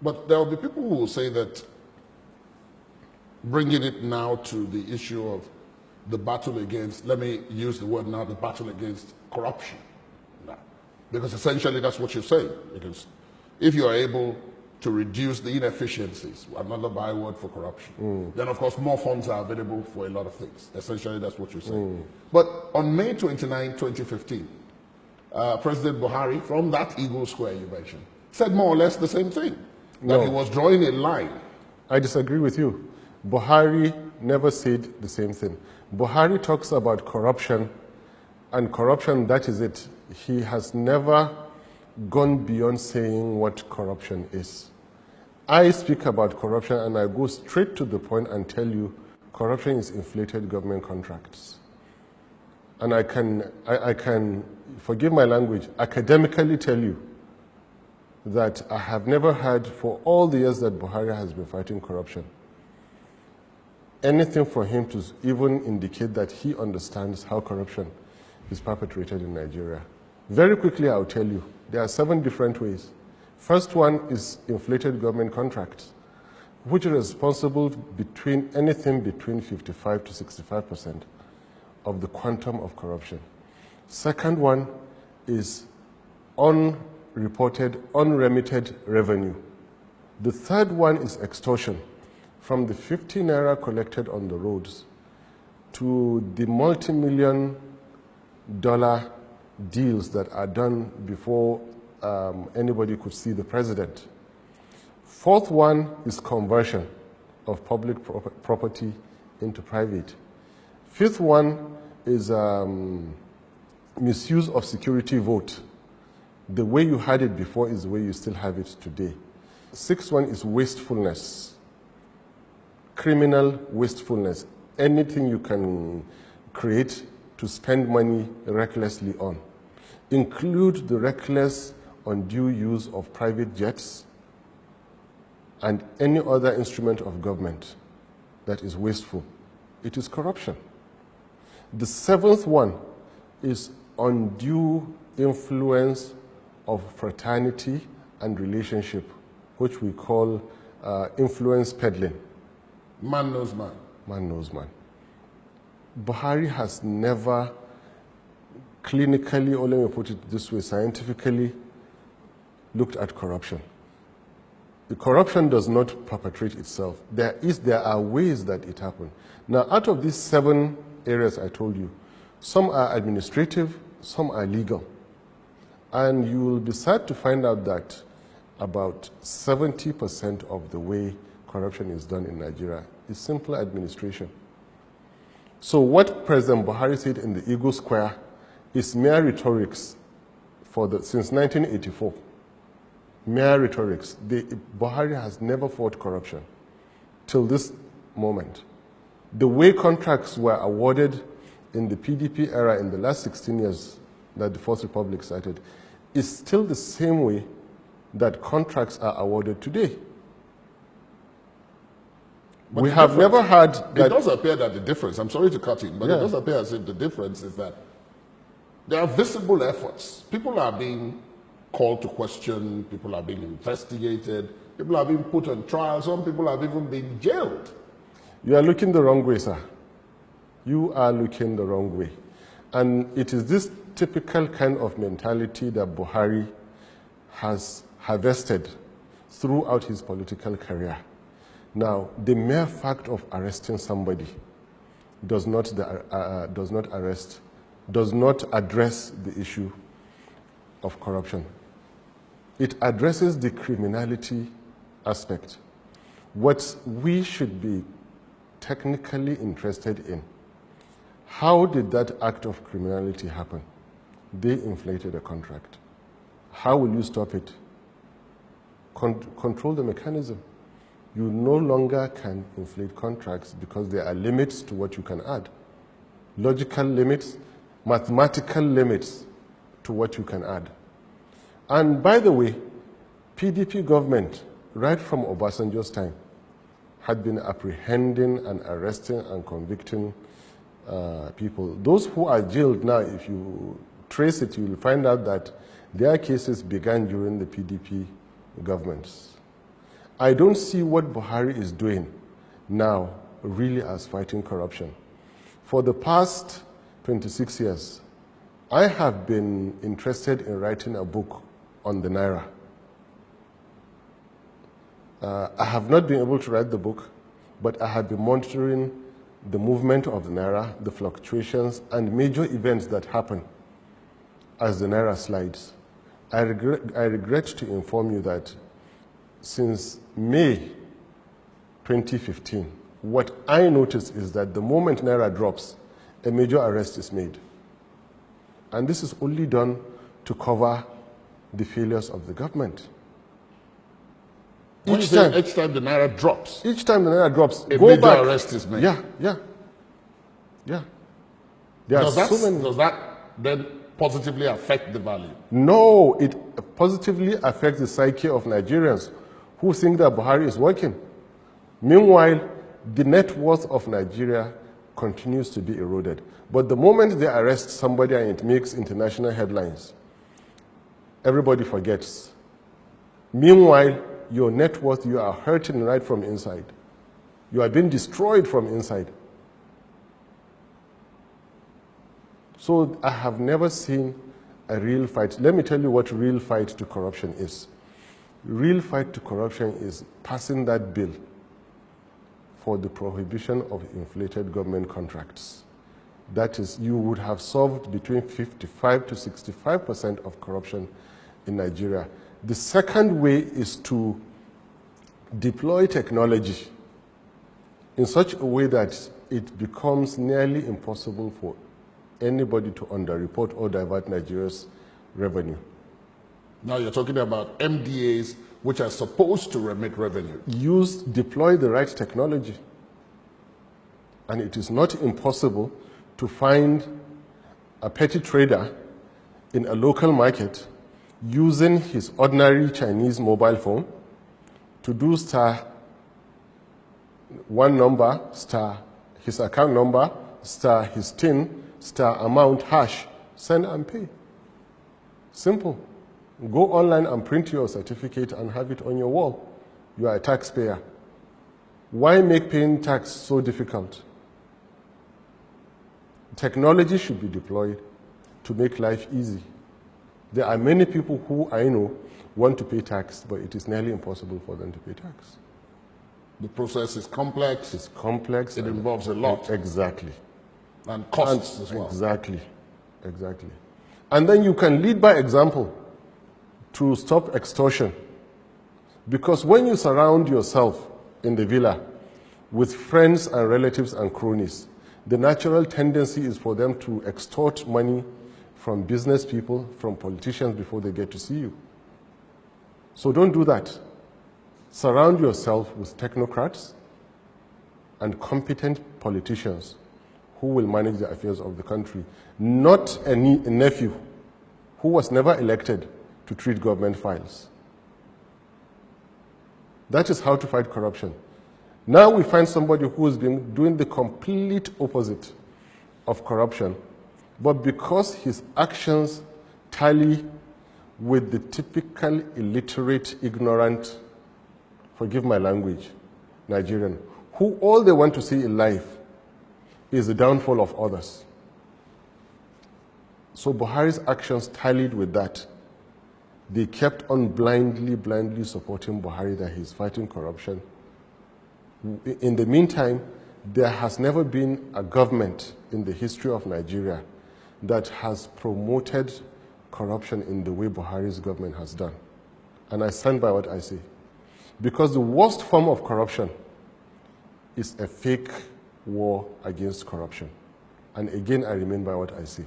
But there will be people who will say that bringing it now to the issue of the battle against, let me use the word now, the battle against corruption. Now, because essentially that's what you're saying. Because if you're able to reduce the inefficiencies, another byword for corruption, then of course more funds are available for a lot of things. Essentially that's what you're saying. But on May 29, 2015, President Buhari, from that Eagle Square you mentioned, said more or less the same thing. That he was drawing a line. I disagree with you. Buhari never said the same thing. Buhari talks about corruption, and corruption, that is it. He has never gone beyond saying what corruption is. I speak about corruption and I go straight to the point and tell you corruption is inflated government contracts. And I can, forgive my language, academically tell you that I have never heard, for all the years that Buhari has been fighting corruption, anything for him to even indicate that he understands how corruption is perpetrated in Nigeria. Very quickly, I'll tell you, there are 7 different ways. First one is inflated government contracts, which are responsible anything between 55 to 65% of the quantum of corruption. Second one is unreported, unremitted revenue. The third one is extortion, from the 50 naira collected on the roads to the multi-million dollar deals that are done before anybody could see the president. Fourth one is conversion of public property into private. Fifth one is misuse of security vote. The way you had it before is the way you still have it today. Sixth one is wastefulness, criminal wastefulness, anything you can create to spend money recklessly on. Include the reckless, undue use of private jets and any other instrument of government that is wasteful. It is corruption. The seventh one is undue influence of fraternity and relationship, which we call influence peddling. Man knows man. Man knows man. Buhari has never clinically, or let me put it this way, scientifically looked at corruption. The corruption does not perpetrate itself. There are ways that it happens. Now, out of these 7 areas I told you, some are administrative, some are legal. And you will be sad to find out that about 70% of the way corruption is done in Nigeria is simple administration. So what President Buhari said in the Eagle Square is mere rhetorics since 1984. Mere rhetorics. Buhari has never fought corruption till this moment. The way contracts were awarded in the PDP era in the last 16 years that the Fourth Republic started is still the same way that contracts are awarded today. But we have never had that. It does appear that the difference, I'm sorry to cut in, but it does appear as if the difference is that there are visible efforts. People are being called to question, people are being investigated, people are being put on trial, some people have even been jailed. You are looking the wrong way, sir. You are looking the wrong way. And it is this typical kind of mentality that Buhari has harvested throughout his political career. Now, the mere fact of arresting somebody does not address the issue of corruption. It addresses the criminality aspect. What we should be technically interested in, how did that act of criminality happen? They inflated a contract. How will you stop it? Control the mechanism. You no longer can inflate contracts because there are limits to what you can add. Logical limits, mathematical limits to what you can add. And by the way, PDP government, right from Obasanjo's time, had been apprehending and arresting and convicting people. Those who are jailed now, if you trace it, you will find out that Their cases began during the PDP governments. I don't see what Buhari is doing now really as fighting corruption. For the past 26 years, I have been interested in writing a book on the Naira. I have not been able to write the book, but I have been monitoring the movement of the Naira, the fluctuations, and major events that happen as the Naira slides. I regret to inform you that since May 2015, what I notice is that the moment Naira drops, a major arrest is made. And this is only done to cover the failures of the government. Each time the Naira drops, each time the Naira drops, a go major back. arrest is made. Yeah. There are Does so many. that then positively affect the value? No, it positively affects the psyche of Nigerians who think that Buhari is working. Meanwhile, the net worth of Nigeria continues to be eroded. But the moment they arrest somebody and it makes international headlines, everybody forgets. Meanwhile, your net worth, you are hurting right from inside. You are being destroyed from inside. So I have never seen a real fight. Let me tell you what real fight to corruption is. Real fight to corruption is passing that bill for the prohibition of inflated government contracts. That is, you would have solved between 55 to 65% of corruption in Nigeria. The second way is to deploy technology in such a way that it becomes nearly impossible for anybody to underreport or divert Nigeria's revenue. Now you're talking about MDAs, which are supposed to remit revenue. Deploy the right technology. And it is not impossible to find a petty trader in a local market using his ordinary Chinese mobile phone to do star one number, star his account number, star his TIN, star amount, hash, send and pay. Simple. Go online and print your certificate and have it on your wall. You are a taxpayer. Why make paying tax so difficult? Technology should be deployed to make life easy. There are many people who I know want to pay tax, but it is nearly impossible for them to pay tax. The process is complex. It's complex. It involves a lot. Exactly. And costs as well. Exactly. And then you can lead by example to stop extortion. Because when you surround yourself in the villa with friends and relatives and cronies, the natural tendency is for them to extort money from business people, from politicians before they get to see you. So don't do that. Surround yourself with technocrats and competent politicians who will manage the affairs of the country, not a nephew who was never elected to treat government files. That is how to fight corruption. Now we find somebody who has been doing the complete opposite of corruption, but because his actions tally with the typical illiterate, ignorant, forgive my language, Nigerian, who all they want to see in life is the downfall of others. So Buhari's actions tallied with that. They kept on blindly supporting Buhari that he's fighting corruption. In the meantime, there has never been a government in the history of Nigeria that has promoted corruption in the way Buhari's government has done. And I stand by what I say. Because the worst form of corruption is a fake war against corruption. And again, I remain by what I say.